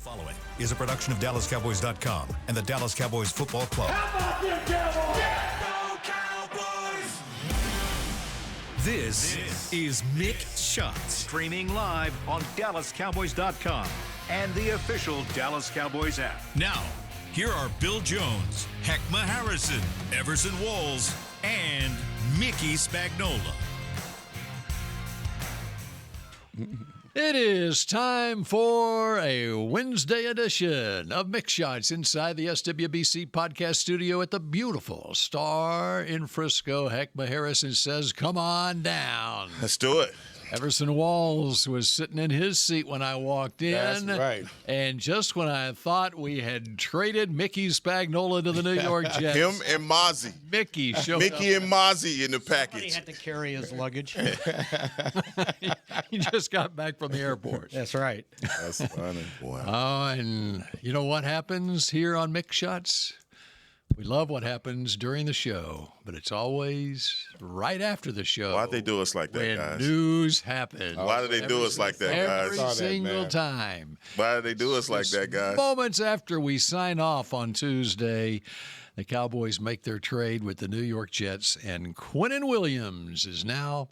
Following is a production of DallasCowboys.com and the Dallas Cowboys Football Club. How about them Cowboys? Yeah, go Cowboys! This is Mick Shots, streaming live on DallasCowboys.com and the official Dallas Cowboys app. Now, here are Bill Jones, Heckma Harrison, Everson Walls, and Mickey Spagnola. It is time for a Wednesday edition of Mix Shots inside the SWBC podcast studio at the beautiful Star in Frisco. Heckma Harrison says, come on down. Let's do it. Everson Walls was sitting in his seat when I walked in. That's right. And just when I thought we had traded Mickey Spagnola to the New York Jets. Him and Mozzie. Mickey showed Mickey up. and Mozzie in the Somebody package. had to carry his luggage. He just got back from the airport. That's right. That's funny. Wow. Oh, and you know what happens here on Mix Shots? We love what happens during the show, but it's always right after the show. Why'd they do us like that, when guys? news happens. Why do they do us like that, Every guys? single time. Why do they do us like that, guys? Moments after we sign off on Tuesday, the Cowboys make their trade with the New York Jets, and Quinnen Williams is now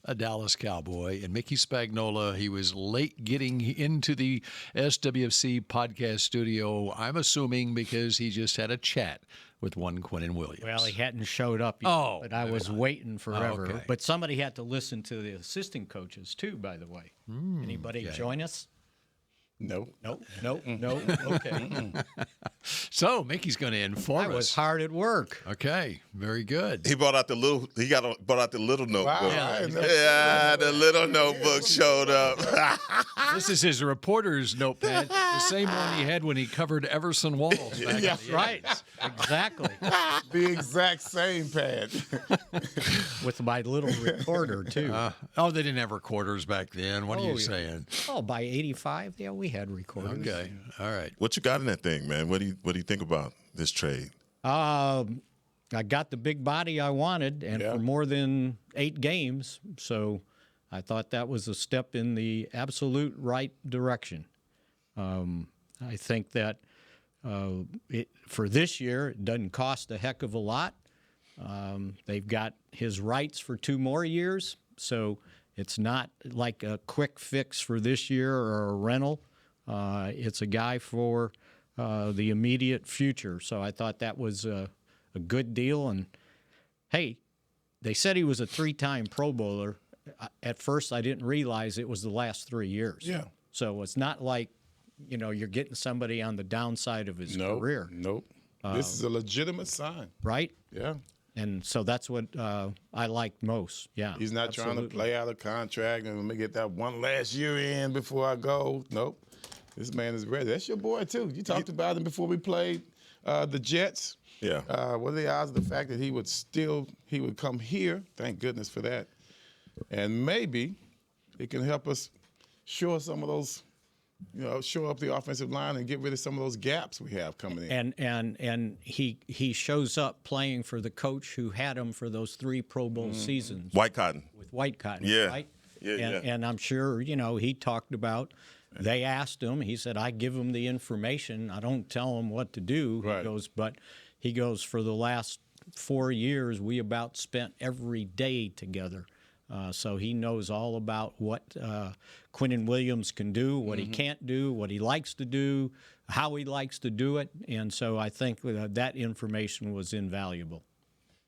a Dallas Cowboy. And Mickey Spagnola, he was late getting into the SWFC podcast studio, I'm assuming because he just had a chat with one Quinnen Williams. Well, he hadn't showed up yet, but I was waiting forever. Okay. But somebody had to listen to the assistant coaches, too, by the way. Anybody join us? Nope. Nope. Okay. So Mickey's going to inform I us. was hard at work. Okay, very good. He brought out the little. Brought out the little notebook. Wow. Yeah, the little notebook showed up. This is his reporter's notepad, the same one he had when he covered Everson Walls. Back in the Right. 80s. Exactly. The exact same pad. With my little recorder, too. Oh, they didn't have recorders back then. What are you yeah. saying? Oh, by 85, yeah, we had recorders. Okay, all right. What you got in that thing, man? What do you think about this trade? I got the big body I wanted, and for more than 8 games, so I thought that was a step in the absolute right direction. I think that for this year, it doesn't cost a heck of a lot. They've got his rights for 2 more years, so it's not like a quick fix for this year or a rental. It's a guy for the immediate future. So I thought that was a good deal. And, hey, they said he was a 3-time Pro Bowler. At first, I didn't realize it was the last 3 years. Yeah. So it's not like, you're getting somebody on the downside of his career. Nope. This is a legitimate sign. Right? Yeah. And so that's what I liked most. Yeah. He's not trying to play out a contract and let me get that one last year in before I go. Nope. This man is ready. That's your boy, too. You talked about him before we played the Jets. Yeah. What are the odds of the fact that he would come here? Thank goodness for that. And maybe it can help us shore some of those, shore up the offensive line and get rid of some of those gaps we have coming in. And he shows up playing for the coach who had him for those 3 Pro Bowl seasons. White cotton. With White Cotton, Yeah. right? Yeah. And I'm sure, he talked about, they asked him, he said, I give them the information. I don't tell them what to do. Right. He goes, for the last 4 years, we about spent every day together. So he knows all about what Quinnen Williams can do, what he can't do, what he likes to do, how he likes to do it. And so I think that information was invaluable.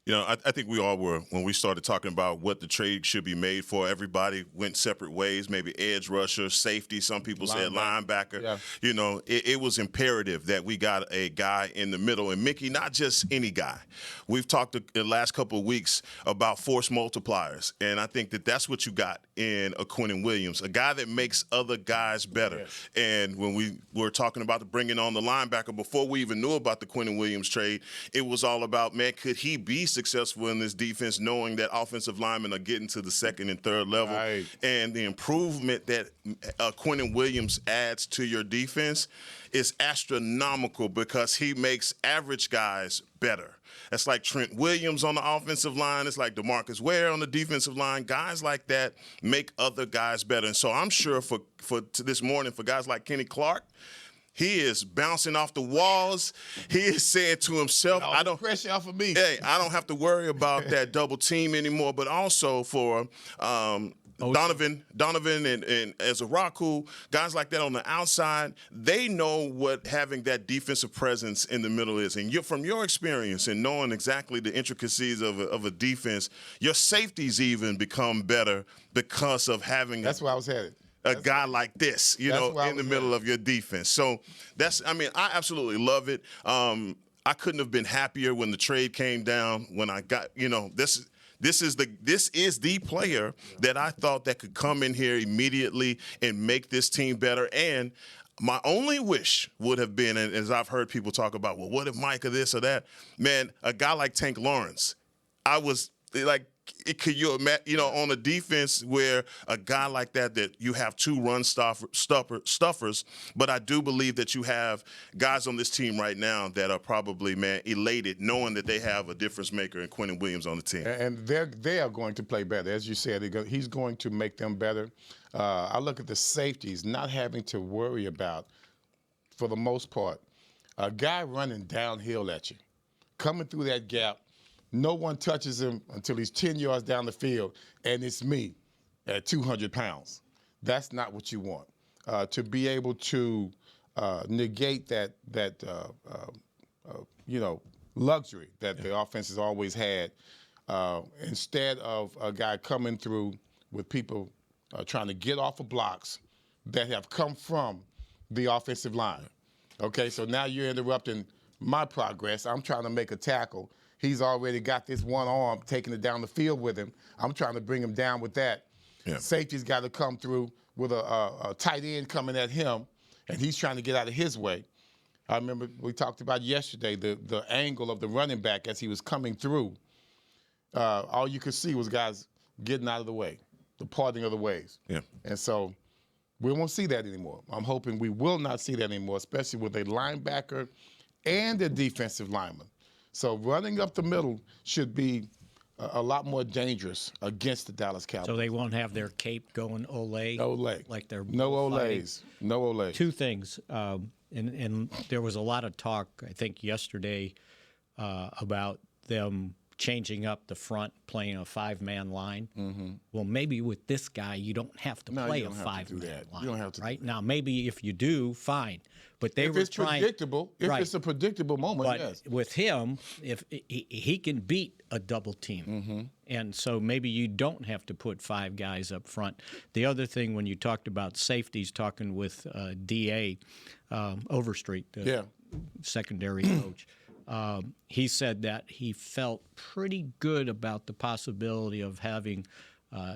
I think we all were when we started talking about what the trade should be made for. Everybody went separate ways, maybe edge rusher, safety. Some people said linebacker. Yeah. It was imperative that we got a guy in the middle. And Mickey, not just any guy. We've talked the last couple of weeks about force multipliers. And I think that that's what you got in a Quinnen Williams, a guy that makes other guys better. Yes. And when we were talking about bringing on the linebacker, before we even knew about the Quinnen Williams trade, it was all about, man, could he be successful in this defense, knowing that offensive linemen are getting to the 2nd and 3rd level, Right. and the improvement that Quinnen Williams adds to your defense is astronomical because he makes average guys better. That's like Trent Williams on the offensive line. It's like DeMarcus Ware on the defensive line. Guys like that make other guys better. And so I'm sure for this morning, for guys like Kenny Clark, He is bouncing off the walls. He is saying to himself, I don't pressure off of me. Hey, I don't have to worry about that double team anymore. But also for Donovan and Ezaraku, guys like that on the outside, they know what having that defensive presence in the middle is. And from your experience and knowing exactly the intricacies of a defense, your safeties even become better because of having That's where I was headed. A guy like this, in the middle of your defense. So I absolutely love it. I couldn't have been happier when the trade came down. When I got, this is the player that I thought that could come in here immediately and make this team better. And my only wish would have been, and as I've heard people talk about, well, what if Micah this or that? Man, a guy like Tank Lawrence, I was like, could you imagine, on a defense where a guy like that you have two run stuffers, but I do believe that you have guys on this team right now that are probably, elated knowing that they have a difference maker in Quinnen Williams on the team. And they are going to play better. As you said, he's going to make them better. I look at the safeties, not having to worry about, for the most part, a guy running downhill at you, coming through that gap. No one touches him until he's 10 yards down the field, and it's me at 200 pounds. That's not what you want. To be able to negate that luxury that the offense has always had, instead of a guy coming through with people trying to get off of blocks that have come from the offensive line. Okay, so now you're interrupting my progress. I'm trying to make a tackle. He's already got this one arm taking it down the field with him. I'm trying to bring him down with that. Yeah. Safety's got to come through with a tight end coming at him, and he's trying to get out of his way. I remember we talked about yesterday the angle of the running back as he was coming through. All you could see was guys getting out of the way, the parting of the ways. Yeah. And so we won't see that anymore. I'm hoping we will not see that anymore, especially with a linebacker and a defensive lineman. So running up the middle should be a lot more dangerous against the Dallas Cowboys. So they won't have their cape going Olay? Olay. Like they're no Olays. No Olays. Two things. And there was a lot of talk, I think, yesterday about them changing up the front, playing a five-man line. Mm-hmm. Well, maybe with this guy, you don't have to play a five-man line. You don't have to. Right? Now, maybe if you do, fine. But they were trying. Predictable, if it's a predictable moment, but yes. With him, if he can beat a double team, and so maybe you don't have to put five guys up front. The other thing, when you talked about safeties, talking with DA Overstreet, the secondary coach, he said that he felt pretty good about the possibility of having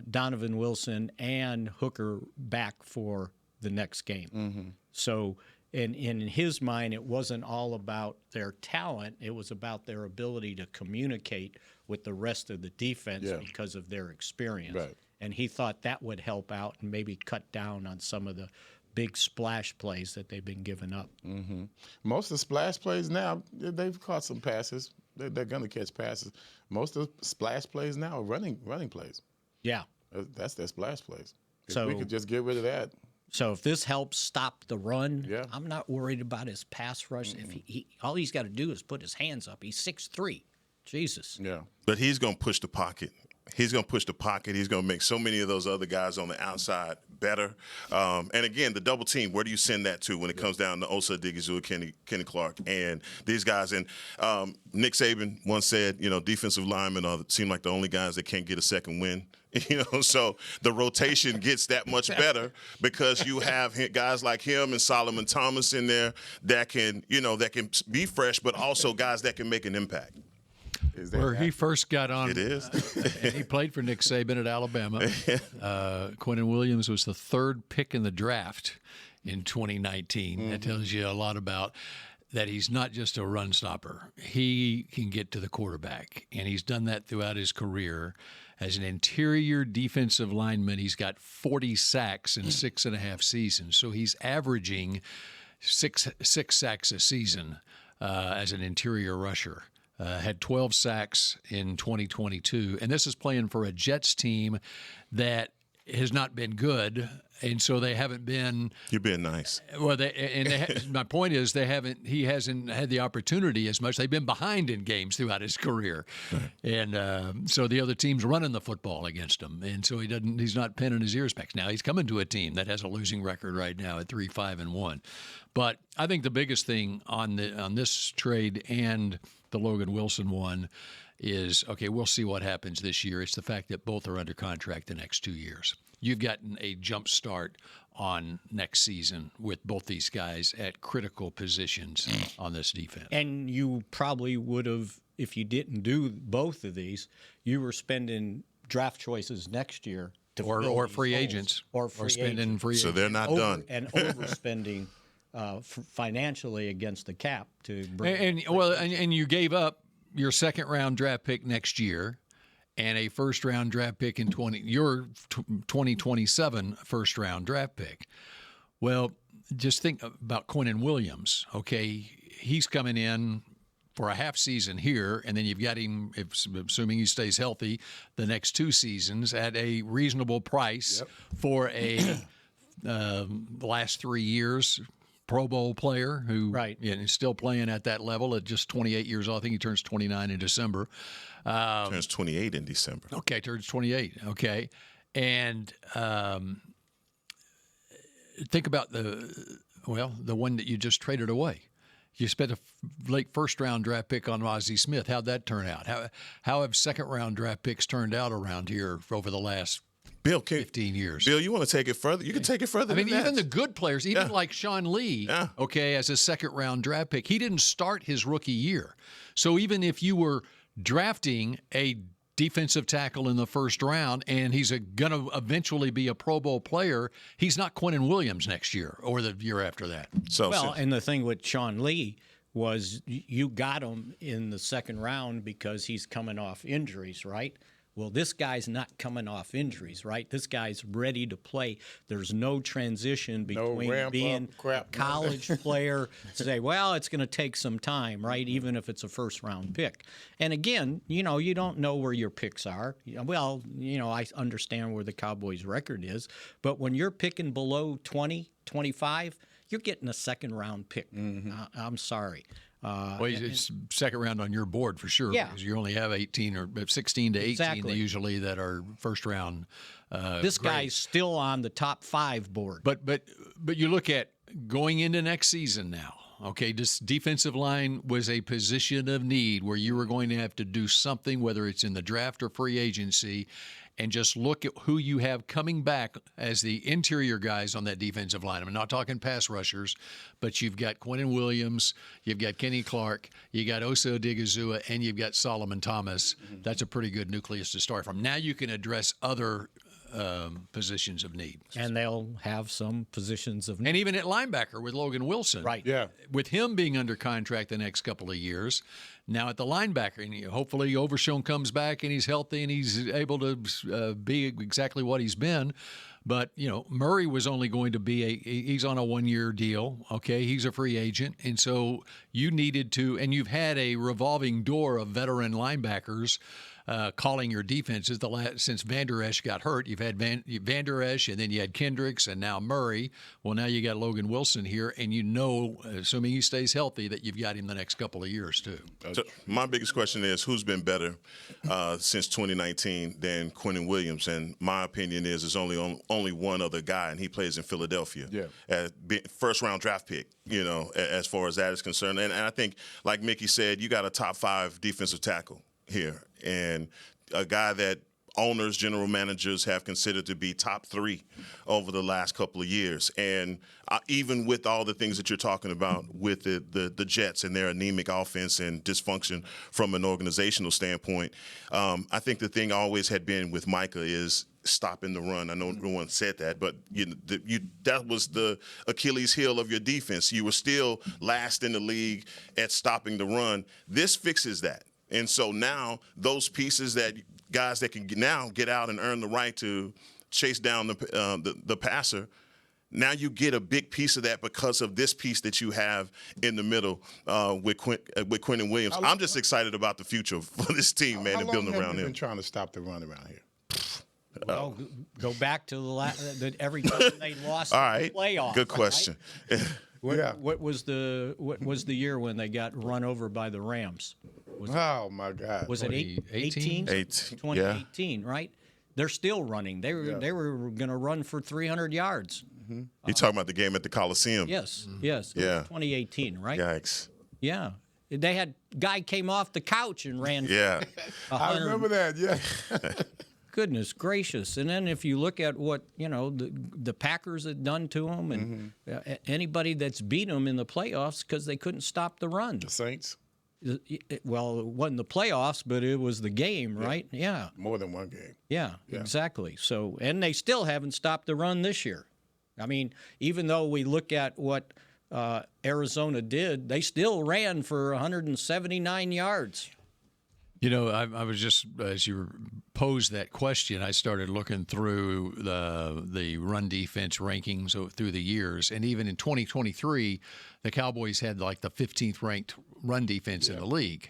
Donovan Wilson and Hooker back for the next game. Mm-hmm. So. And in his mind, it wasn't all about their talent. It was about their ability to communicate with the rest of the defense because of their experience. Right. And he thought that would help out and maybe cut down on some of the big splash plays that they've been giving up. Mm-hmm. Most of the splash plays now, they've caught some passes. They're going to catch passes. Most of the splash plays now are running plays. Yeah. That's their splash plays. If we could just get rid of that. So if this helps stop the run, I'm not worried about his pass rush. If he all he's got to do is put his hands up. He's 6'3". Jesus. Yeah. But he's going to push the pocket. He's going to push the pocket. He's going to make so many of those other guys on the outside better. And again, the double team, where do you send that to when it comes down to Osa Odighizuwa, Kenny Clark, and these guys? And Nick Saban once said, defensive linemen seem like the only guys that can't get a second win. So the rotation gets that much better because you have guys like him and Solomon Thomas in there that can be fresh, but also guys that can make an impact. Where he first got on, it is. And he played for Nick Saban at Alabama. Quinnen Williams was the third pick in the draft in 2019. Mm-hmm. That tells you a lot about that he's not just a run stopper. He can get to the quarterback, and he's done that throughout his career. As an interior defensive lineman, he's got 40 sacks in 6.5 seasons. So he's averaging six sacks a season as an interior rusher. Had 12 sacks in 2022. And this is playing for a Jets team that has not been good, and so they haven't been. You're being nice. Well, my point is he hasn't had the opportunity as much. They've been behind in games throughout his career, and so the other team's running the football against him, and so he's not pinning his ears back. Now he's coming to a team that has a losing record right now at 3-5-1. But I think the biggest thing on this trade and the Logan Wilson one is, okay, we'll see what happens this year. It's the fact that both are under contract the next 2 years. You've gotten a jump start on next season with both these guys at critical positions on this defense. And you probably would have, if you didn't do both of these, you were spending draft choices next year to or free agents or spending free agents. So they're not done. And overspending financially against the cap to bring. And you gave up your second-round draft pick next year and a first-round draft pick in 2027 first-round draft pick. Well, just think about Quinnen Williams. Okay, he's coming in for a half season here, and then you've got him, assuming he stays healthy, the next 2 seasons at a reasonable price for a last 3 years Pro Bowl player who is still playing at that level at just 28 years old. I think he turns 29 in December. Turns 28 in December. Okay, turns 28. Okay. And think about the one that you just traded away. You spent a late first-round draft pick on Ozzie Smith. How'd that turn out? How have second-round draft picks turned out around here over the last 15 years. Bill, you want to take it further? You can take it further. Even the good players, even like Sean Lee, as a second-round draft pick, he didn't start his rookie year. So even if you were drafting a defensive tackle in the first round and he's going to eventually be a Pro Bowl player, he's not Quinnen Williams next year or the year after that. And the thing with Sean Lee was you got him in the second round because he's coming off injuries, right? Well, this guy's not coming off injuries, right? This guy's ready to play. There's no transition between being a college player to say, well, it's going to take some time, right, even if it's a first-round pick. And again, you don't know where your picks are. Well, I understand where the Cowboys' record is, but when you're picking below 20, 25, you're getting a second-round pick. I'm sorry. It's second round on your board for sure because you only have 18 or 16 to 18 usually that are first round. This guy's still on the top 5 board. But you look at going into next season now. Okay, this defensive line was a position of need where you were going to have to do something, whether it's in the draft or free agency, and just look at who you have coming back as the interior guys on that defensive line. I'm not talking pass rushers, but you've got Quinnen Williams, you've got Kenny Clark, you got Osa Odigizua, and you've got Solomon Thomas. That's a pretty good nucleus to start from. Now you can address other positions of need. And they'll have some positions of need. And even at linebacker with Logan Wilson. Right. Yeah. With him being under contract the next couple of years, now at the linebacker, and hopefully Overshown comes back and he's healthy and he's able to be exactly what he's been. But, Murray was only going to be he's on a 1-year deal. Okay. He's a free agent. And so you needed to, and you've had a revolving door of veteran linebackers calling your defenses since Van Der Esch got hurt. You've had Van Der Esch, and then you had Kendricks, and now Murray. Well, now you got Logan Wilson here, and assuming he stays healthy, that you've got him the next couple of years too. So my biggest question is, who's been better since 2019 than Quinnen Williams? And my opinion is there's only one other guy, and he plays in Philadelphia. Yeah. First-round draft pick, as far as that is concerned. And I think, like Mickey said, you got a top 5 defensive tackle here, and a guy that owners, general managers have considered to be top 3 over the last couple of years. And even with all the things that you're talking about with the Jets and their anemic offense and dysfunction from an organizational standpoint, I think the thing always had been with Micah is stopping the run. I know no one said that, but that was the Achilles heel of your defense. You were still last in the league at stopping the run. This fixes that. And so now those pieces that guys that can now get out and earn the right to chase down the passer, now you get a big piece of that because of this piece that you have in the middle with Quinnen Williams. I'm just excited about the future for this team, man, and building around him. Been trying to stop the run around here. Well, go back to every time they lost All right. the playoffs. Good question. Right? What was the year when they got run over by the Rams? Oh my God! Was it 18? 2018, right? They're still running. They were going to run for 300 yards. Mm-hmm. You talking about the game at the Coliseum? Yes. Mm-hmm. Yes. Yeah. 2018, right? Yikes. Yeah. They had guy came off the couch and ran. Yeah. I remember that. Yeah. Goodness gracious! And then if you look at what the Packers had done to them, and anybody that's beat them in the playoffs because they couldn't stop the run. The Saints. Well, it wasn't the playoffs, but it was the game, right? Yeah. More than one game. Yeah, exactly. So, and they still haven't stopped the run this year. I mean, even though we look at what Arizona did, they still ran for 179 yards. I was just, as you posed that question, I started looking through the run defense rankings through the years. And even in 2023, the Cowboys had like the 15th ranked run defense in the league.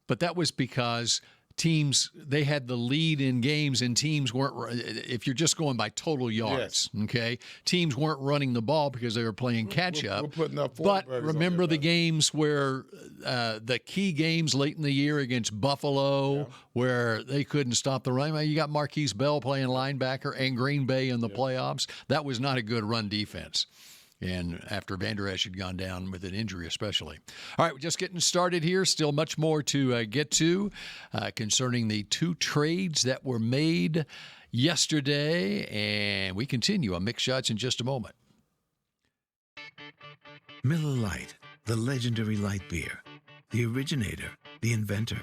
But that was because teams, they had the lead in games, and teams weren't, if you're just going by total yards, okay, teams weren't running the ball because they were playing catch up. We're putting up but remember the games where the key games late in the year against Buffalo, where they couldn't stop the run. You got Marquise Bell playing linebacker and Green Bay in the playoffs. That was not a good run defense. And after Vander Esch had gone down with an injury especially. All right, we're just getting started here. Still much more to get to concerning the two trades that were made yesterday. And we continue on Mixed Shots in just a moment. Miller Lite, the legendary light beer. The originator, the inventor.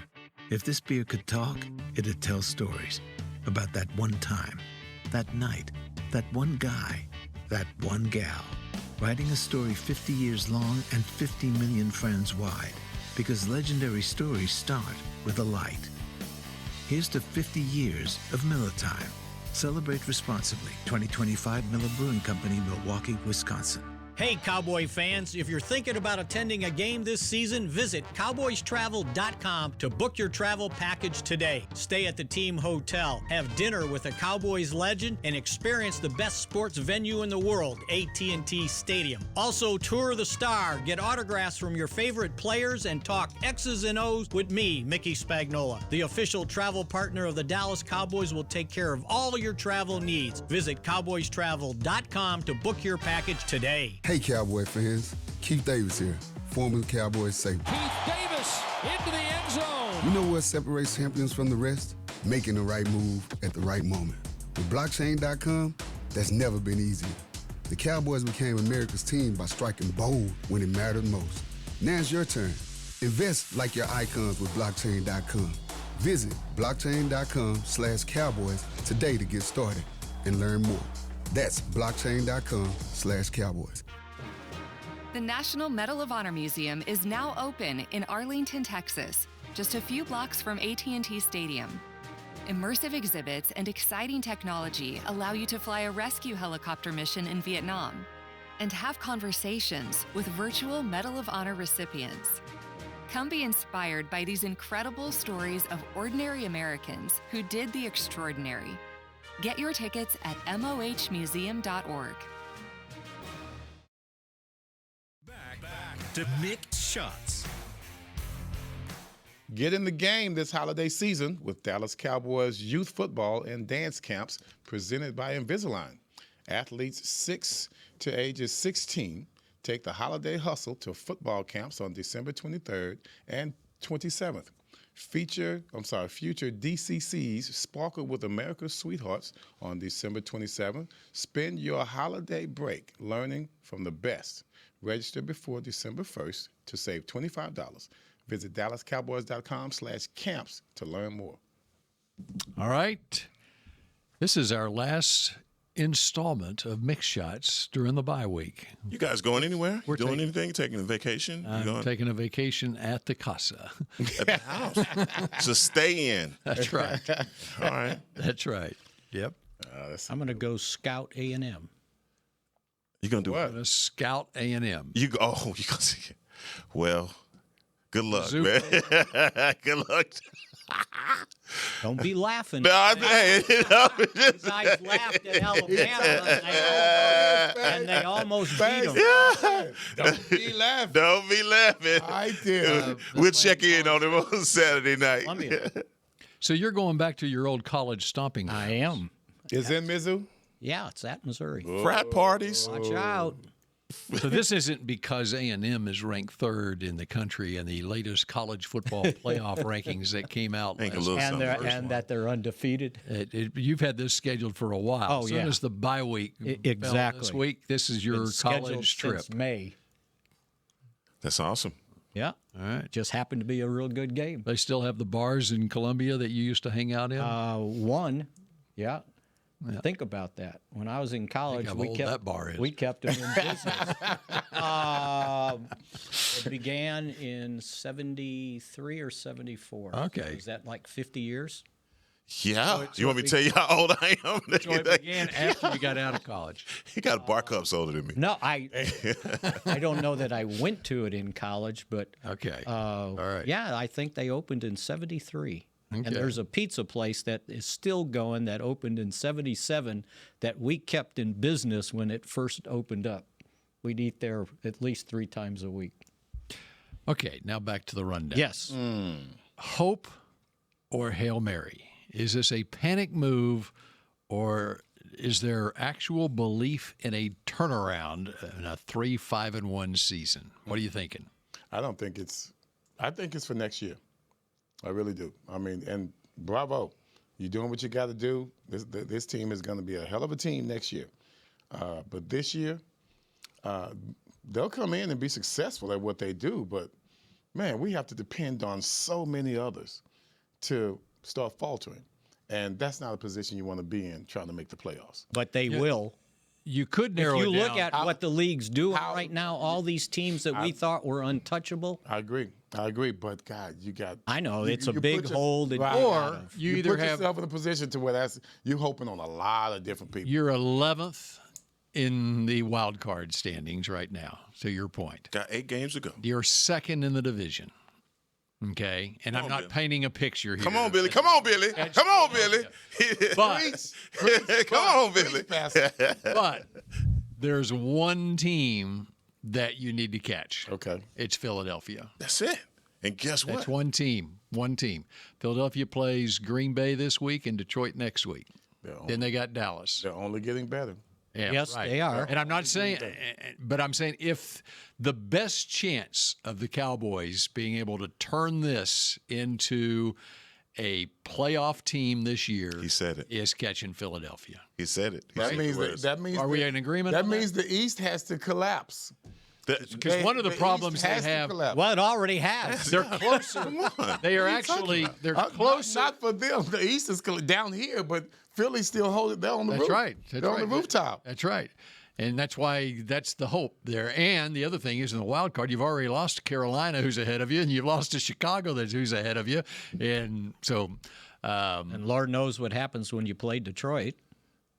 If this beer could talk, it'd tell stories about that one time, that night, that one guy, that one gal. Writing a story 50 years long and 50 million friends wide, because legendary stories start with a light. Here's to 50 years of Miller Time. Celebrate responsibly. 2025 Miller Brewing Company, Milwaukee, Wisconsin. Hey, Cowboy fans, if you're thinking about attending a game this season, visit cowboystravel.com to book your travel package today. Stay at the team hotel, have dinner with a Cowboys legend, and experience the best sports venue in the world, AT&T Stadium. Also, tour the Star, get autographs from your favorite players, and talk X's and O's with me, Mickey Spagnola. The official travel partner of the Dallas Cowboys will take care of all your travel needs. Visit cowboystravel.com to book your package today. Hey, Cowboy fans. Keith Davis here, former Cowboys safety. Keith Davis into the end zone. You know what separates champions from the rest? Making the right move at the right moment. With blockchain.com, that's never been easier. The Cowboys became America's team by striking bold when it mattered most. Now it's your turn. Invest like your icons with blockchain.com. Visit blockchain.com/Cowboys today to get started and learn more. That's blockchain.com/Cowboys. The National Medal of Honor Museum is now open in Arlington, Texas, just a few blocks from AT&T Stadium. Immersive exhibits and exciting technology allow you to fly a rescue helicopter mission in Vietnam and have conversations with virtual Medal of Honor recipients. Come be inspired by these incredible stories of ordinary Americans who did the extraordinary. Get your tickets at mohmuseum.org. Back to Mixed Shots. Get in the game this holiday season with Dallas Cowboys youth football and dance camps presented by Invisalign. Athletes 6 to ages 16 take the hustle to football camps on December 23rd and 27th. Future DCCs sparkle with America's sweethearts on December 27th. Spend your holiday break learning from the best. Register before December 1st to save $25. Visit DallasCowboys.com/camps to learn more. All right. This is our last installment of Mixed Shots during the bye week. You guys going anywhere? We're doing anything? Taking a vacation? I'm taking a vacation at the casa. At the house. So stay in. That's right. All right. That's right. Yep. I'm going to go scout A&M. You going to do What? I'm gonna scout A&M. You go. Oh, you going to see it. Well, good luck, Super. man. Good luck. Don't be laughing. No, I You guys laughed at Alabama, and they almost beat them. Don't be laughing. Don't be laughing. I did. We'll check in on him on Saturday night. So you're going back to your old college stomping grounds. I am. Is in Mizzou? Yeah, it's at Missouri. Frat parties. Watch out. So this isn't because A&M is ranked third in the country in the latest college football playoff rankings that came out last And that they're undefeated. You've had this scheduled for a while. Oh, as soon as the bye week exactly this week, this is your college trip. Since May. That's awesome. Yeah. All right. Just happened to be a real good game. They still have the bars in Columbia that you used to hang out in? One. Yeah. Think about that. When I was in college, we kept them in business. It began in 73 or 74. Okay. Is that like 50 years? Yeah. You want me to tell you how old I am? So it began after you got out of college. He got a bar cups older than me. No, I don't know that I went to it in college, but okay. All right. Yeah, I think they opened in 73. Okay. And there's a pizza place that is still going that opened in 77 that we kept in business when it first opened up. We'd eat there at least 3 times a week. Okay, now back to the rundown. Yes. Hope or Hail Mary? Is this a panic move, or is there actual belief in a turnaround in a 3-5-1 season? What are you thinking? I think it's for next year. I really do. I mean, and bravo. You're doing what you got to do. This team is going to be a hell of a team next year. But this year, they'll come in and be successful at what they do. But, man, we have to depend on so many others to start faltering. And that's not a position you want to be in trying to make the playoffs. But they will. You could narrow it down. If you look at what the league's doing right now, all these teams that we thought were untouchable. I agree. But, God, you got – I know. It's a big hole. Or you either put yourself in a position to where you're hoping on a lot of different people. You're 11th in the wild card standings right now, to your point. Got 8 games to go. You're second in the division. Okay, and I'm not painting a picture here. Come on, Billy. Come on, Billy. Come on, Billy. But come on, Billy. But there's one team that you need to catch. Okay. It's Philadelphia. That's it. And guess what? That's one team. One team. Philadelphia plays Green Bay this week and Detroit next week. Then they got Dallas. They're only getting better. Yeah, yes, they are. And I'm not saying, but I'm saying if the best chance of the Cowboys being able to turn this into a playoff team this year, he said it, is catching Philadelphia. He said it. That means. Are we in agreement? That means the East has to collapse. Because one of the problems they have, well, it already has. They're closer. They are actually, they're closer. Not for them. The East is down here, but Philly's still holding. They're on the roof. Right. They're on the rooftop. That's right. And that's why that's the hope there. And the other thing is in the wild card, you've already lost to Carolina, who's ahead of you, and you've lost to Chicago, who's ahead of you. And so, and Lord knows what happens when you play Detroit.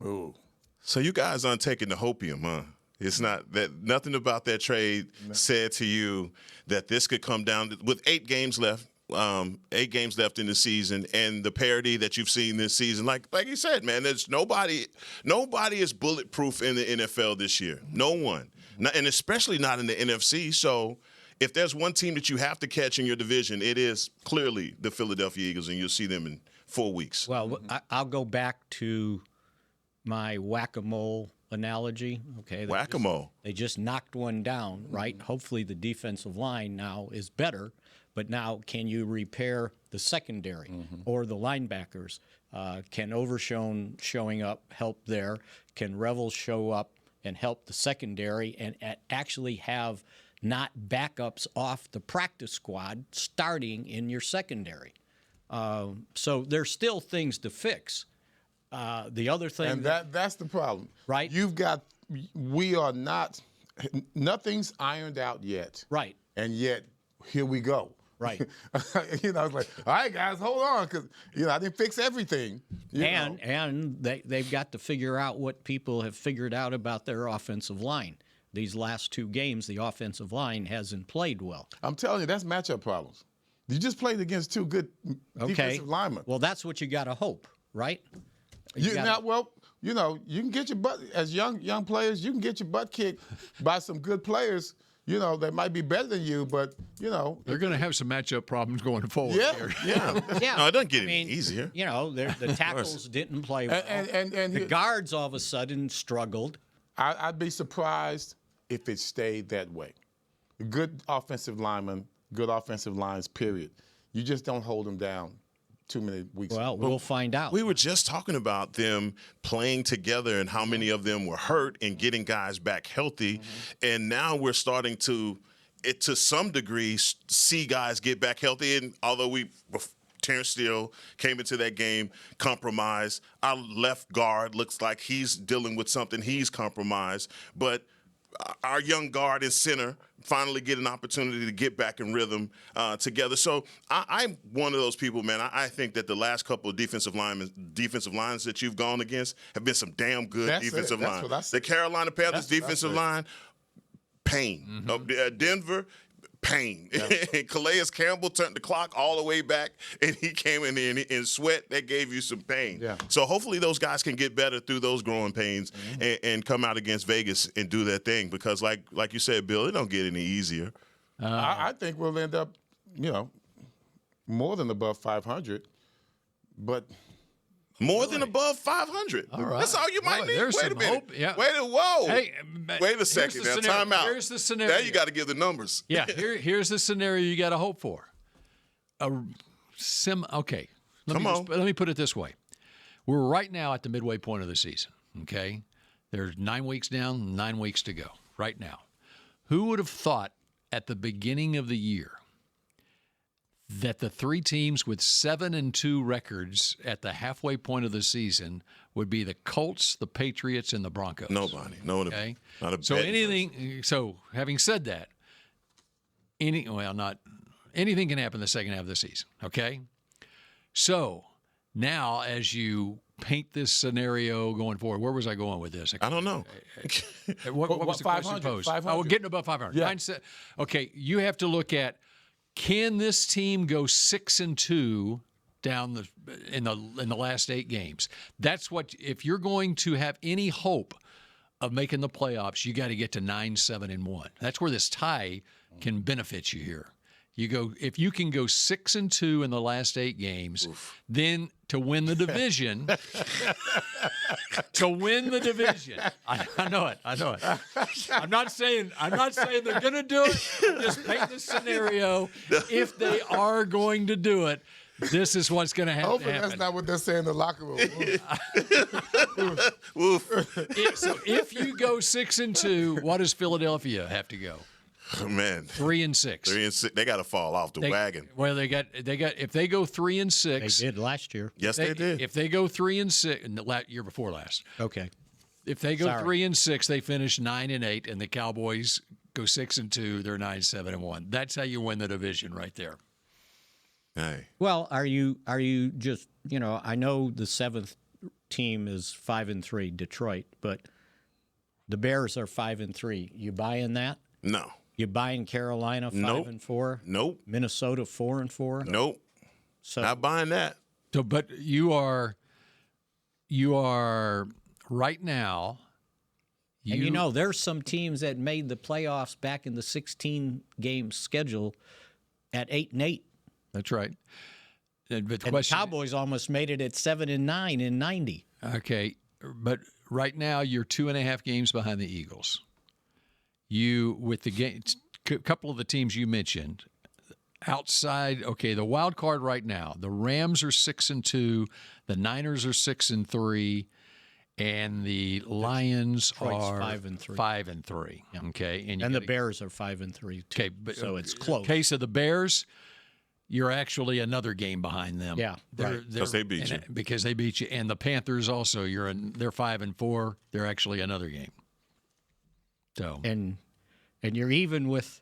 Ooh. So you guys aren't taking the hopium, huh? It's not that nothing about that trade said to you that this could come down with 8 games left. 8 games left in the season, and the parity that you've seen this season, like you said, man, there's nobody is bulletproof in the NFL this year. No one, and especially not in the NFC. So, if there's one team that you have to catch in your division, it is clearly the Philadelphia Eagles, and you'll see them in 4 weeks. Well, I'll go back to my whack-a-mole analogy. Okay, whack-a-mole. They just knocked one down, right? Hopefully, the defensive line now is better. But now, can you repair the secondary or the linebackers? Can Overshown showing up help there? Can Revel show up and help the secondary and actually have not backups off the practice squad starting in your secondary? So there's still things to fix. The other thing, and that's the problem, right? Nothing's ironed out yet, right? And yet here we go. Right. I was like, all right, guys, hold on, because I didn't fix everything. And they've got to figure out what people have figured out about their offensive line. These last 2 games, the offensive line hasn't played well. I'm telling you, that's matchup problems. You just played against two good defensive linemen. Well, that's what you got to hope, right? You can get your butt as young players. You can get your butt kicked by some good players. That might be better than you, but they're going to have some matchup problems going forward. Yeah. No, it doesn't get any easier. The tackles didn't play well. And the guards all of a sudden struggled. I'd be surprised if it stayed that way. Good offensive linemen, good offensive lines, period. You just don't hold them down too many weeks. Well, we'll find out. We were just talking about them playing together and how many of them were hurt and getting guys back healthy. And now we're starting to some degree, see guys get back healthy. And although Terrence Steele came into that game compromised, our left guard looks like he's dealing with something. He's compromised. But our young guard and center finally get an opportunity to get back in rhythm together. So I'm one of those people, man. I think that the last couple of defensive lines that you've gone against have been some damn good defensive lines. The Carolina Panthers defensive line, pain. Denver, pain. And Calais Campbell turned the clock all the way back, and he came in there in sweat. That gave you some pain. Yeah. So hopefully those guys can get better through those growing pains and come out against Vegas and do their thing. Because like you said, Bill, it don't get any easier. I think we'll end up, more than above 500, but. More than above 500. All right. That's all you might need. Wait a minute. Hope. Yeah. Whoa. Hey, wait a second. Now, time out. Here's the scenario. Now you got to give the numbers. Yeah. Here's the scenario you got to hope for. Okay. Let me put it this way. We're right now at the midway point of the season. Okay. There's 9 weeks down, 9 weeks to go. Right now, who would have thought at the beginning of the year that the three teams with 7-2 records at the halfway point of the season would be the Colts, the Patriots, and the Broncos? Nobody. No one. Okay. Not a So betting anything. So having said that, anything can happen the second half of the season. Okay. So now, as you paint this scenario going forward, where was I going with this? I don't know. What was the question posed? Oh, getting above 500. Yeah. Okay. You have to look at. Can this team go 6-2 down in the last 8 games? That's what. If you're going to have any hope of making the playoffs, you got to get to 9-7-1. That's where this tie can benefit you here. If you can go 6-2 in the last 8 games, then to win the division, I know it. I'm not saying they're going to do it. Just paint the scenario. If they are going to do it, this is what's going to happen. Hopefully that's not what they're saying in the locker room. So if you go 6-2, what does Philadelphia have to go? Oh, man, 3-6. 3-6. They got to fall off the wagon. Well, they got. If they go 3-6, they did last year. Yes, they did. If they go 3-6, in the year before last. Okay. If they go 3-6, they finish 9-8, and the Cowboys go 6-2. They're 9-7-1. That's how you win the division, right there. Hey. Well, are you just I know the 7th team is 5-3, Detroit, but the Bears are 5-3. You buying that? No. You buying Carolina 5-4? Nope. Minnesota 4-4? Nope. So not buying that. So, but you are right now. And there's some teams that made the playoffs back in the 16-game schedule at 8-8. That's right. And the Cowboys almost made it at 7-9 in 90. Okay, but right now you're 2.5 games behind the Eagles. With the couple of the teams you mentioned, outside, the wild card right now, the Rams are 6-2, the Niners are 6-3, and the Lions are 5-3. Yeah. Okay, and the Bears are 5-3 too. Okay, but so it's close. In case of the Bears, you're actually another game behind them. Yeah, because they beat you. Because they beat you, and the Panthers also. They're 5-4. They're actually another game. So and you're even with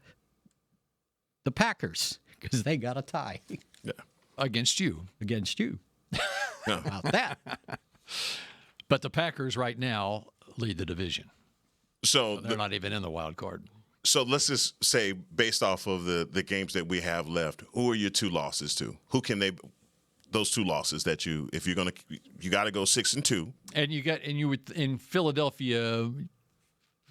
the Packers because they got a tie. Yeah. Against you. No. About that. But the Packers right now lead the division. So they're not even in the wild card. So let's just say, based off of the games that we have left, who are your 2 losses to? Who can they? Those 2 losses that you got to go 6-2. And you would in Philadelphia.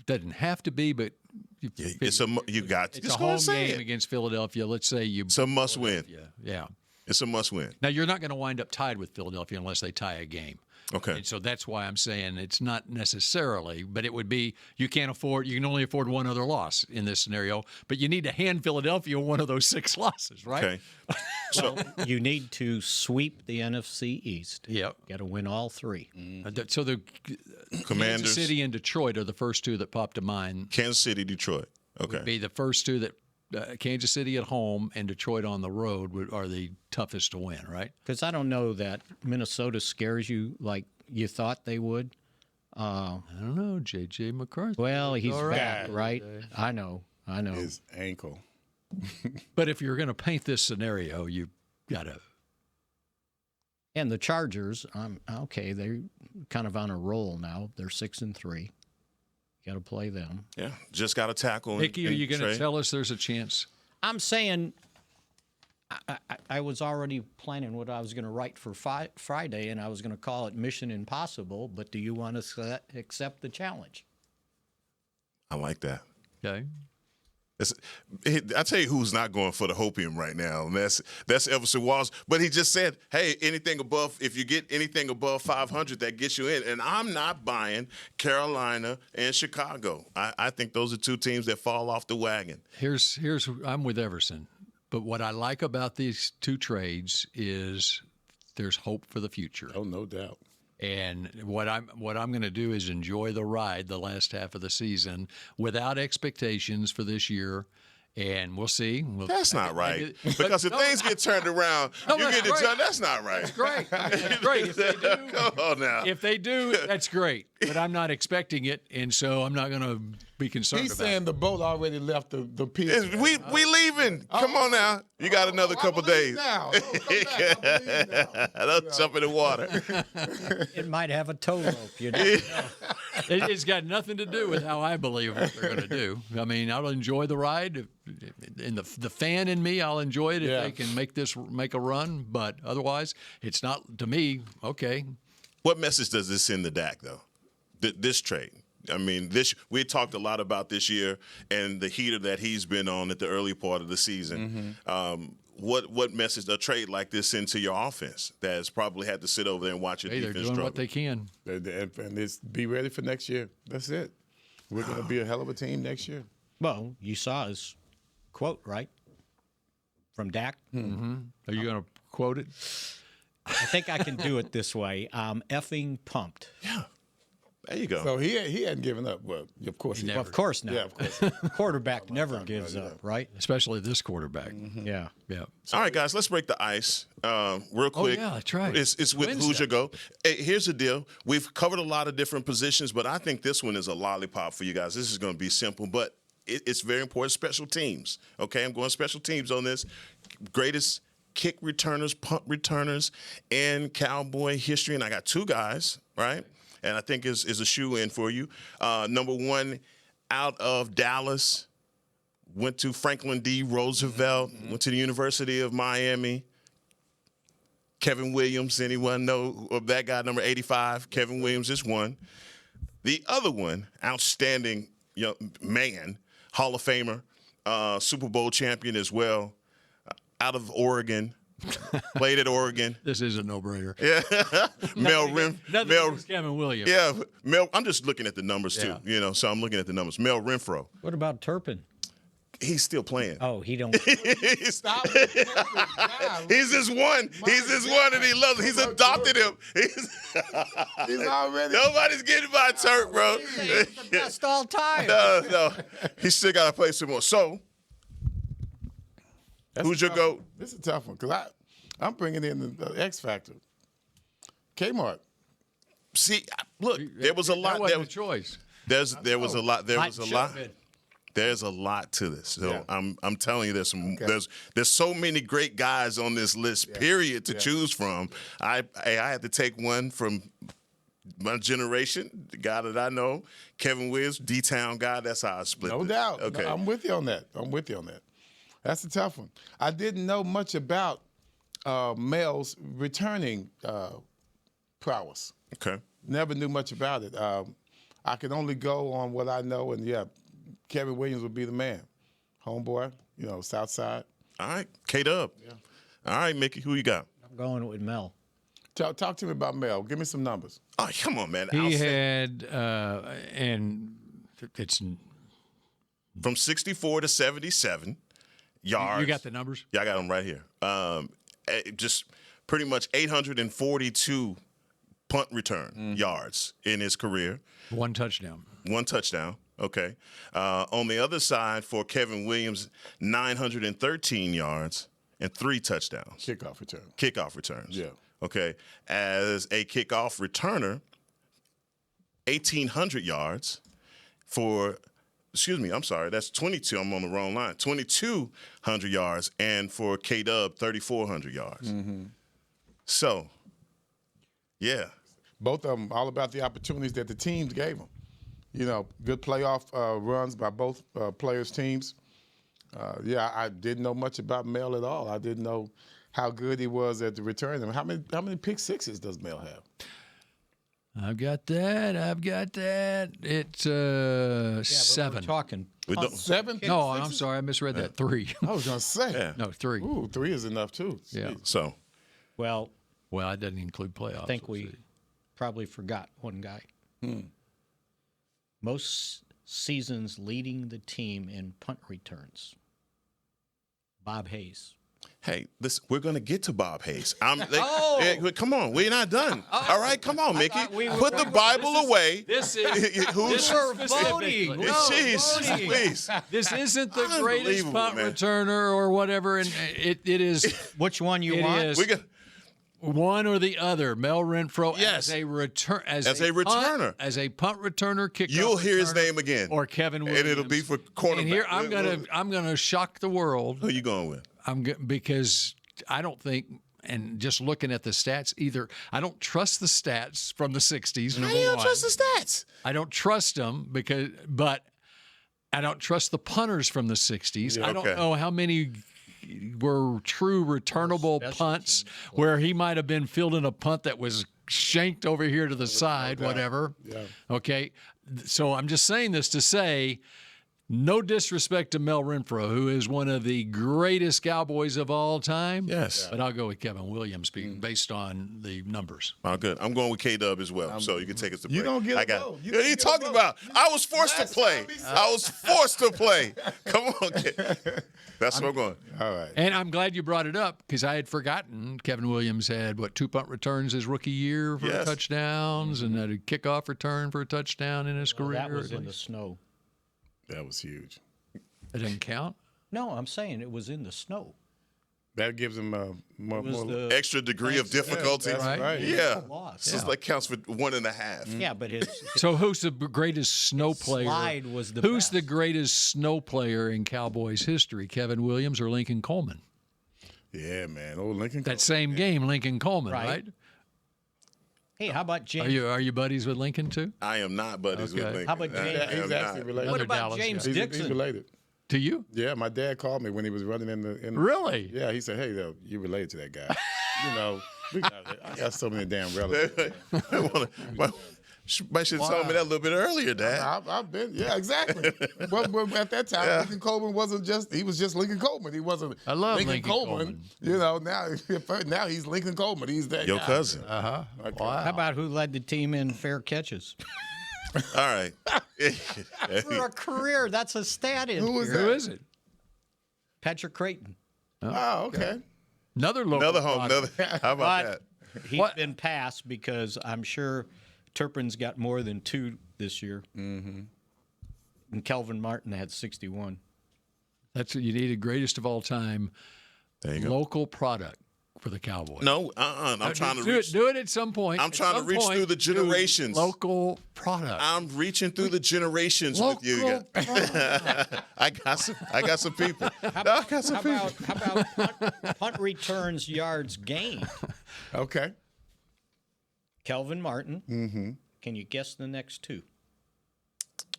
Doesn't have to be, but it's a home game against Philadelphia. Let's say it's a must win. Yeah, it's a must win. Now you're not going to wind up tied with Philadelphia unless they tie a game. Okay. And so that's why I'm saying it's not necessarily, but it would be you can only afford one other loss in this scenario, but you need to hand Philadelphia one of those 6 losses, right? Okay. So you need to sweep the NFC East. Yep. Got to win all 3. So the Commanders, Kansas City and Detroit are the first 2 that pop to mind. Kansas City, Detroit. Okay. Would be the first 2 that Kansas City at home and Detroit on the road are the toughest to win, right? Because I don't know that Minnesota scares you like you thought they would. I don't know, J.J. McCarthy. Well, he's all back, right? I know. His ankle. But if you're going to paint this scenario, you got to. And the Chargers, okay, they're kind of on a roll now. They're 6-3. Got to play them. Yeah, just got to tackle. Nicky, are you going to tell us there's a chance? I'm saying I was already planning what I was going to write for Friday, and I was going to call it Mission Impossible, but do you want to accept the challenge? I like that. Okay. I tell you who's not going for the hopium right now, and that's Everson Walls. But he just said, "Hey, if you get anything above 500, that gets you in." And I'm not buying Carolina and Chicago. I think those are 2 teams that fall off the wagon. I'm with Everson, but what I like about these 2 trades is there's hope for the future. Oh, no doubt. And what I'm going to do is enjoy the ride the last half of the season without expectations for this year, and we'll see. That's not right. Because if things get turned around, you get it done. That's not right. That's great. That's great. If they do, come on now. If they do, that's great. But I'm not expecting it, and so I'm not going to be concerned He's about it. saying the boat already left the pier. We leaving. Come on now. You got another couple days. Now. Don't jump in the water. It might have a tow rope, you know. It's got nothing to do with how I believe what they're going to do. I mean, I'll enjoy the ride. And the fan in me, I'll enjoy it if they can make a run. But otherwise, it's not, to me, okay. What message does this send to Dak, though? This trade. I mean, we talked a lot about this year and the heater that he's been on at the early part of the season. Mm-hmm. What message a trade like this send to your offense that has probably had to sit over there and watch your defense they're doing struggle? what they can. And it's be ready for next year. That's it. We're going to be a hell of a team next year. Well, you saw his quote, right? From Dak. Mm-hmm. Are you going to quote it? I think I can do it this way. I'm effing pumped. Yeah. There you go. So he hadn't given up. Well, of course he Well, of course not. Yeah, of course. Quarterback never gives up, right? Especially this quarterback. Mm-hmm. Yeah. Yeah. All right, guys, let's break the ice real quick. Oh, yeah, that's right. It's with Wednesday. Who's Your Go. Hey, here's the deal. We've covered a lot of different positions, but I think this one is a lollipop for you guys. This is going to be simple, but it's very important. Special teams. Okay, I'm going special teams on this. Greatest kick returners, punt returners in Cowboy history, and I got 2 guys, right? And I think is a shoe-in for you. Number 1, out of Dallas, went to Franklin D. Roosevelt, went to the University of Miami. Kevin Williams, anyone know of that guy, number 85? Kevin Williams is one. The other one, outstanding young man, Hall of Famer, Super Bowl champion as well, out of Oregon. Played at Oregon. This is a no-brainer. Yeah. Mel Kevin Williams. Yeah, Mel. I'm just looking at the numbers too, so I'm looking at the numbers. Mel Renfro. What about Turpin? He's still playing. Oh, he don't. Stop. He's his one. He's his one, and he loves it. He's adopted him. He's already. Nobody's getting by Turk, bro. He's the best all time. No. He still got to play some more. So, who's your GOAT? This is a tough one because I'm bringing in the X Factor. Kmart. See, look, there was a lot. That wasn't a choice. There was a lot. There was a lot. Been. There's a lot to this. So Yeah. I'm telling you, there's so many great guys on this list, period, to choose from. I had to take one from my generation, the guy that I know, Kevin Williams, D-Town guy, that's how I split it. No doubt. Okay. No, I'm with you on that. That's a tough one. I didn't know much about Mel's returning prowess. Okay. Never knew much about it. I can only go on what I know, and yeah, Kevin Williams would be the man. Homeboy, South Side. All right, K-Dub. Yeah. All right, Mickey, who you got? I'm going with Mel. Talk to me about Mel. Give me some numbers. Oh, come on, man. He had, and it's from 64 to 77 yards. You got the numbers? Yeah, I got them right here. Just pretty much 842 punt return yards in his career. One touchdown. Okay. On the other side for Kevin Williams, 913 yards and 3 touchdowns. Kickoff returns. Yeah. Okay. As a kickoff returner, 1,800 yards for, that's 22. I'm on the wrong line. 2,200 yards, and for K-Dub, 3,400 yards. Mm-hmm. So, yeah. Both of them all about the opportunities that the teams gave them. Good playoff runs by both players' teams. I didn't know much about Mel at all. I didn't know how good he was at the return. How many pick sixes does Mel have? I've got that. It's 7. We're talking 7? No, I'm sorry. I misread that. 3. I was going to say. Yeah. No, 3. Ooh, 3 is enough, too. Yeah. So. Well, it doesn't include playoffs. I think we probably forgot one guy. Most seasons leading the team in punt returns. Bob Hayes. Hey, we're going to get to Bob Hayes. Come on, we're not done. All right, come on, Mickey. Put the Bible away. This is voting. Please. This isn't the greatest punt returner or whatever, and it is. Which one you want? One or the other. Mel Renfro as a returner, as a punt returner, kickoff. You'll hear his name again, or Kevin Williams, and it'll be for cornerback. And here I'm gonna shock the world. Who are you going with? Because I don't think, and just looking at the stats, I don't trust the stats from the 60s. How you don't trust the stats? I don't trust them but I don't trust the punters from the 60s. Yeah, I don't know how many were true returnable punts where he might have been fielding a punt that was shanked over here to the side, whatever. Yeah. Okay. So I'm just saying this to say, no disrespect to Mel Renfro, who is one of the greatest Cowboys of all time. Yes. But I'll go with Kevin Williams based on the numbers. Oh, good. I'm going with K-Dub as well, so you can take us to break. You don't get a vote. What are you talking about? I was forced to play. Come on, kid. That's where I'm going. All right. And I'm glad you brought it up because I had forgotten Kevin Williams had, 2 punt returns his rookie year for touchdowns and had a kickoff return for a touchdown in his career. That was in the snow. That was huge. It doesn't count? No, I'm saying it was in the snow. That gives him a more extra degree of difficulty. Yeah, that's right. Yeah. So that counts for 1.5. Yeah, but so who's the greatest snow player? Slide was the Who's best. the greatest snow player in Cowboys history? Kevin Williams or Lincoln Coleman? Yeah, man. Old Lincoln. That same game, Lincoln Coleman, Right. right? Hey, how about James? Are you buddies with Lincoln too? I am not buddies with Lincoln. How about James? He's actually related. What about Dallas James guy. Dixon? He's related. To you? Yeah, my dad called me when he was running in the. Really? Yeah, he said, "Hey, though, you related to that guy." I got so many damn relatives. Might should have told me that a little bit earlier, Dad. I've been, yeah, exactly. Well, at that time, Lincoln Coleman he was just Lincoln Coleman. He wasn't I love Lincoln Lincoln Coleman. Now he's Lincoln Coleman. He's that Your guy. cousin. Wow. How about who led the team in fair catches? All right. For a career, that's a stat in Who is here. that? Who is it? Patrick Creighton. Oh, okay. Another local. How about But that? he's been passed because I'm sure Turpin's got more than 2 this year. Mm-hmm. And Kelvin Martin had 61. That's what you needed. Greatest of all time. There you go. Local product for the Cowboys. No, I'm trying to reach. Do it at some point. I'm trying to reach through the generations. Local product. I'm reaching through the generations with you. I got some people. How about punt returns yards gained? Okay. Kelvin Martin, Can you guess the next two?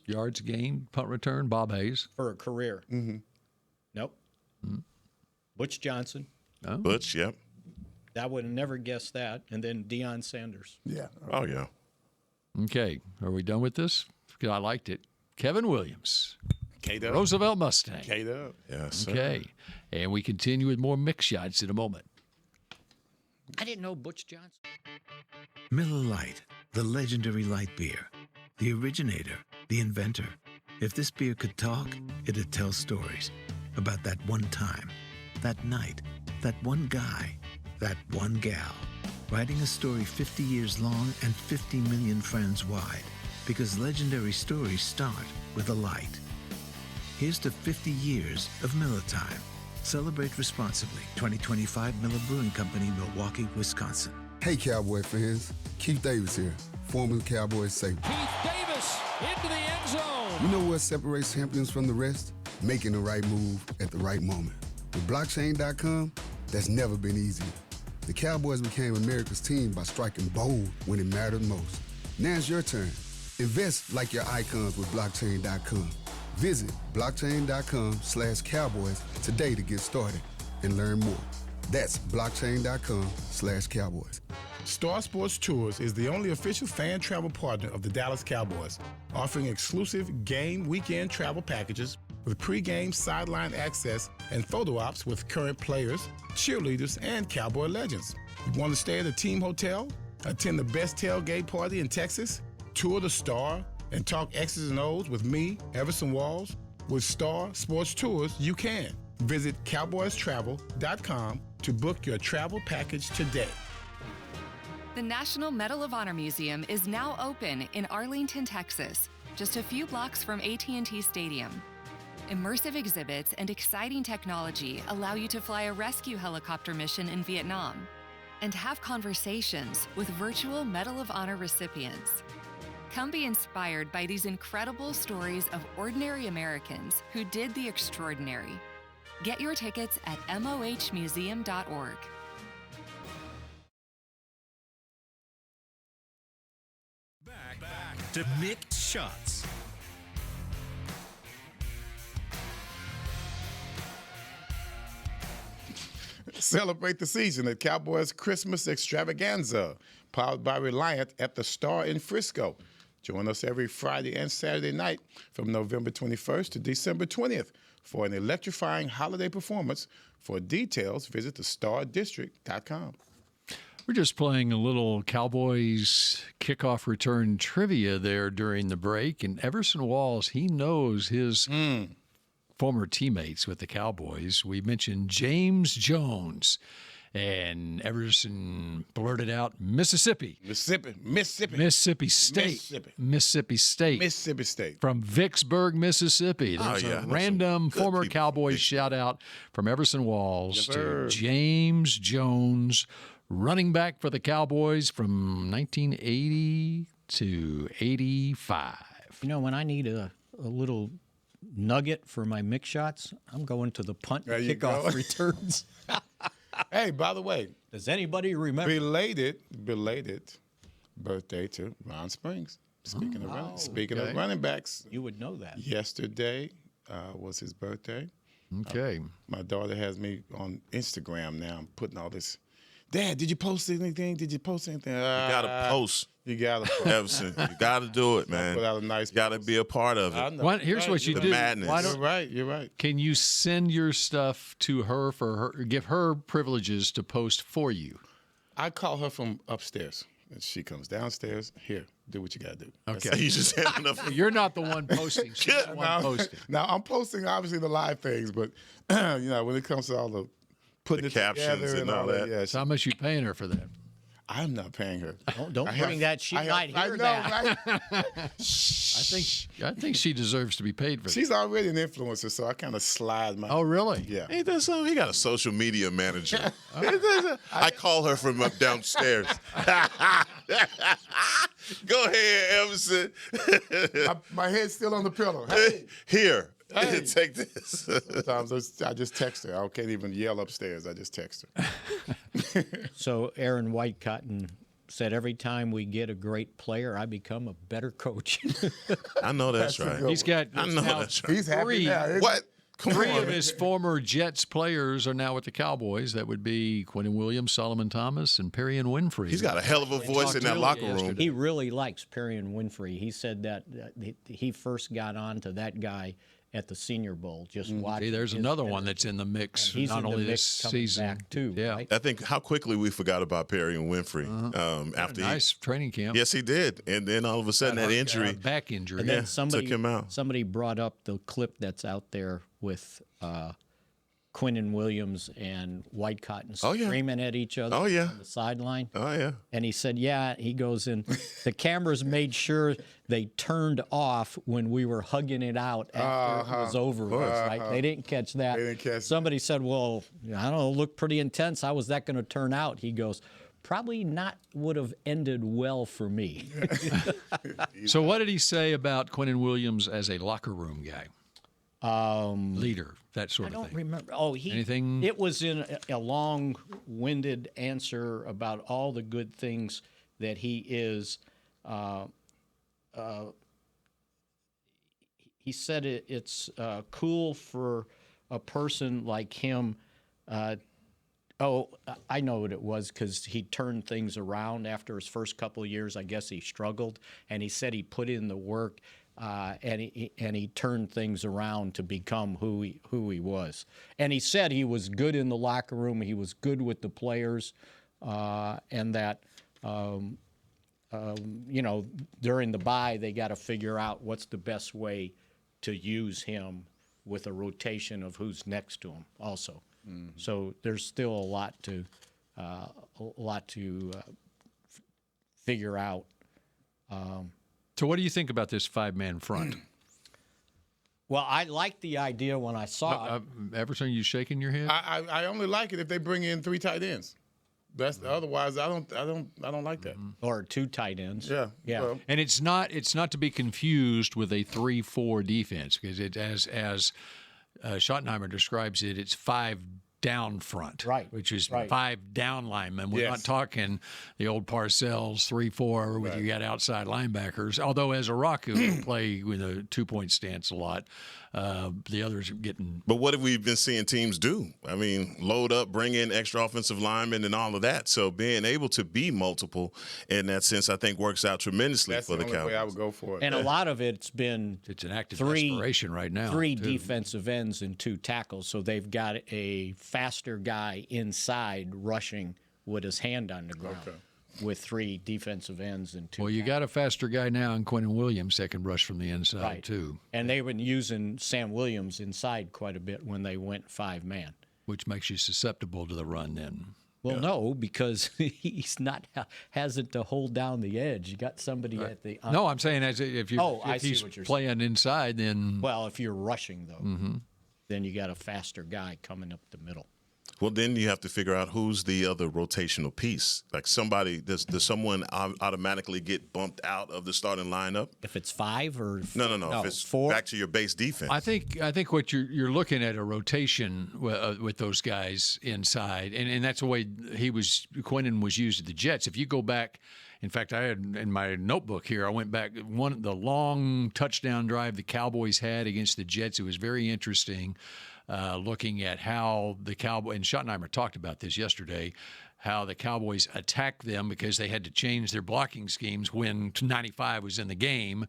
Yards gained, punt return, Bob Hayes. For a career. Mm-hmm. Nope. Butch Johnson. Oh. Butch, yep. I would have never guessed that. And then Deion Sanders. Yeah. Oh, yeah. Okay, are we done with this? Because I liked it. Kevin Williams. K-Dub. Roosevelt Mustang. K-Dub. Yes, sir. Okay, and we continue with more mix shots in a moment. I didn't know Butch Johnson. Miller Lite, the legendary light beer. The originator, the inventor. If this beer could talk, it'd tell stories about that one time, that night, that one guy, that one gal. Writing a story 50 years long and 50 million friends wide. Because legendary stories start with a light. Here's to 50 years of Miller Time. Celebrate responsibly. 2025 Miller Brewing Company, Milwaukee, Wisconsin. Hey, Cowboy fans. Keith Davis here, former Cowboys safety. Keith Davis into the end zone. You know what separates champions from the rest? Making the right move at the right moment. With blockchain.com, that's never been easier. The Cowboys became America's team by striking bold when it mattered most. Now it's your turn. Invest like your icons with blockchain.com. Visit blockchain.com/cowboys today to get started and learn more. That's blockchain.com/cowboys. Star Sports Tours is the only official fan travel partner of the Dallas Cowboys, offering exclusive game weekend travel packages with pre-game sideline access and photo ops with current players, cheerleaders, and Cowboy legends. You want to stay at a team hotel, attend the best tailgate party in Texas, tour the Star, and talk X's and O's with me, Everson Walls? With Star Sports Tours, you can. Visit cowboystravel.com to book your travel package today. The National Medal of Honor Museum is now open in Arlington, Texas, just a few blocks from AT&T Stadium. Immersive exhibits and exciting technology allow you to fly a rescue helicopter mission in Vietnam and have conversations with virtual Medal of Honor recipients. Come be inspired by these incredible stories of ordinary Americans who did the extraordinary. Get your tickets at mohmuseum.org. Back to Mixed Shots. Celebrate the season at Cowboys Christmas Extravaganza, powered by Reliant at the Star in Frisco. Join us every Friday and Saturday night from November 21st to December 20th for an electrifying holiday performance. For details, visit thestardistrict.com. We're just playing a little Cowboys kickoff return trivia there during the break. And Everson Walls, he knows his former teammates with the Cowboys. We mentioned James Jones, and Everson blurted out Mississippi State. From Vicksburg, Mississippi. There's a random former Cowboys shout out from Everson Walls to James Jones, running back for the Cowboys from 1980 to 85. You know, when I need a little nugget for my mix shots, I'm going to the punt and kickoff returns. Hey, by the way, does anybody remember? Belated birthday to Ron Springs. Speaking of running backs, you would know that. Yesterday was his birthday. Okay. My daughter has me on Instagram now. I'm putting all this. Dad, did you post anything? You gotta post. You gotta post. Everson, you gotta do it, man. Put out a nice. You gotta be a part of it. Here's what you do. Madness. You're right. Can you send your stuff to her give her privileges to post for you? I call her from upstairs, and she comes downstairs. Here, do what you gotta do. Okay. You just have enough. You're not the one posting. She's the one posting. Now I'm posting obviously the live things, but when it comes to all the putting the it captions together and all that. Yeah, So how much you paying her for that? I'm not paying her. Don't bring that. She might hear that. Right? I think she deserves to be paid for that. She's already an influencer, so I kind of slide my. Oh, really? Yeah. Ain't that something? He got a social media manager. I call her from up downstairs. Go ahead, Everson. my head's still on the pillow. Hey. Here. Hey. Take this. Sometimes I just text her. I can't even yell upstairs. I just text her. So Aaron Whitecotton said every time we get a great player, I become a better coach. I know that's right. He's got I know now that's right. He's happy three, now. What? Come three on. of his former Jets players are now with the Cowboys. That would be Quinnen Williams, Solomon Thomas, and Perrion Winfrey. He's got a hell of a voice in that locker room. He really likes Perrion Winfrey. He said that he first got on to that guy at the Senior Bowl, just watching. See, there's another one that's in the mix. He's not in the only mix this coming season, back too, yeah. right? I think how quickly we forgot about Perry and Winfrey after Nice training camp. Yes, he did, and then all of a sudden that injury. back injury. And then took him out. Somebody brought up the clip that's out there with Quinnen Williams and White Cotton screaming at each other Oh, yeah. on the sideline. Oh yeah. And he said, yeah, he goes in. The cameras made sure they turned off when we were hugging it out after it was over. Right? They didn't catch that. They didn't catch Somebody said, well, I don't know, it looked pretty intense. How was that going to turn out? He goes, probably not would have ended well for me. So what did he say about Quinnen Williams as a locker room guy? Leader, that sort I of don't thing. remember. Oh, Anything? It was in a long-winded answer about all the good things that he is. He said it's cool for a person like him. I know what it was because he turned things around after his first couple of years. I guess he struggled, and he said he put in the work. And he turned things around to become who he was. And he said he was good in the locker room. He was good with the players, and that during the bye they got to figure out what's the best way to use him with a rotation of who's next to him. Also, so there's still a lot to figure out. So what do you think about this five-man front? Well, I liked the idea when I saw it. Everson, you shaking your head? I only like it if they bring in 3 tight ends. That's otherwise I don't like that. Or 2 tight ends. Yeah. Well, And it's not to be confused with a 3-4 defense because it as Schottenheimer describes it, it's 5 down front, right? Which is right. 5 down linemen. We're not talking the old Parcells 3-4 with you got outside linebackers. Although as a Raku will play with a 2-point stance a lot, the others are getting. But what have we been seeing teams do? I mean, load up, bring in extra offensive linemen, and all of that. So being able to be multiple in that sense, I think works out tremendously for the Cowboys. That's the only way I would go for it. And a lot of it's been it's an active 3 desperation right now. 3 too. defensive ends and 2 tackles, so they've got a faster guy inside rushing with his hand on the ground. Okay. With 3 defensive ends and 2. Well, you got a faster guy now in Quinnen Williams that can rush from the inside right. too, And they've been using Sam Williams inside quite a bit when they went 5-man. which makes you susceptible to the run. Then, well, no, because he's not hasn't to hold down the edge. You got somebody at the. no, I'm saying if he's what you're playing inside, then well, if you're rushing though, then you got a faster guy coming up the middle. Well, then you have to figure out who's the other rotational piece. Like somebody, does someone automatically get bumped out of the starting lineup? If it's 5 or no. If it's 4, back to your base defense. I think what you're looking at a rotation with those guys inside, and that's the way Quinnen was used at the Jets. If you go back, in fact, I had in my notebook here, I went back the long touchdown drive the Cowboys had against the Jets. It was very interesting. Looking at how the Cowboys, and Schottenheimer talked about this yesterday, how the Cowboys attacked them because they had to change their blocking schemes when 95 was in the game.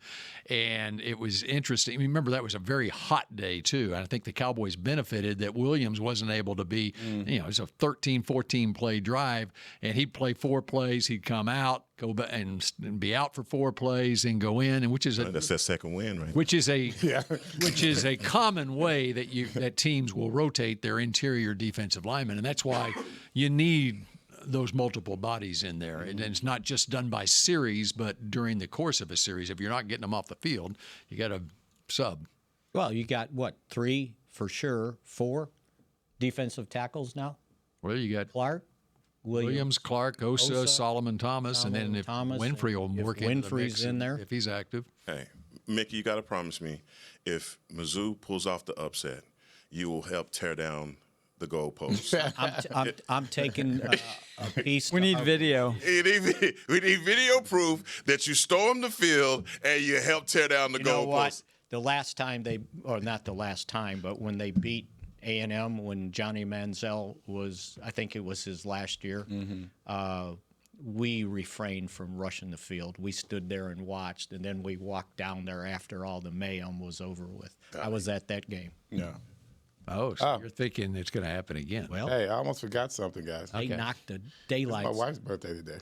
And it was interesting. Remember, that was a very hot day, too. And I think the Cowboys benefited that Williams wasn't able to be, it's a 13, 14-play drive, and he'd play 4 plays, he'd come out, go back and be out for 4 plays and go in, and which is that's that second win, right? Which is a common way that teams will rotate their interior defensive linemen, and that's why you need those multiple bodies in there. And it's not just done by series, but during the course of a series. If you're not getting them off the field, you got to sub. Well, you got 3 for sure, 4 defensive tackles now. Well, you got Clark. Williams, Clark, Osa, Solomon Thomas, and then if Thomas, Winfrey will work into the mix in there, if he's active. Hey, Mickey, you got to promise me if Mizzou pulls off the upset, you will help tear down the goalposts. I'm taking a piece. We need video. We need video proof that you stormed the field and you helped tear down the You know what? goalposts. The last time or not the last time, but when they beat A&M, when Johnny Manziel was, I think it was his last year, we refrained from rushing the field. We stood there and watched, and then we walked down there after all the mayhem was over with. I was at that game. Yeah. Oh, so you're thinking it's going to happen again. Well, Hey, I almost forgot something, guys. they knocked the It's daylight. my wife's birthday today.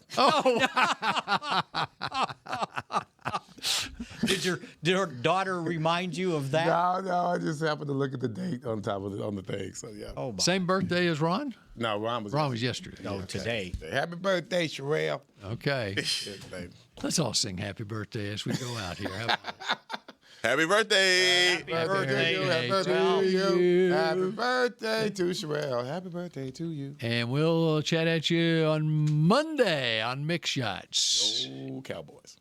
Did your daughter remind you of that? No, I just happened to look at the date on top of on the thing. So yeah. Oh, my. Same birthday as Ron? No, Ron was yesterday. No, today. Happy birthday, Sherelle. Okay. Yes, baby. Let's all sing happy birthday as we go out here. Happy birthday. Happy birthday. Happy birthday to you. Happy birthday to Sherelle. Happy birthday to you. And we'll chat at you on Monday on Mix Shots. Oh, Cowboys.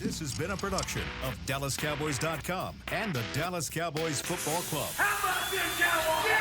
This has been a production of DallasCowboys.com and the Dallas Cowboys Football Club. How about this, Cowboys?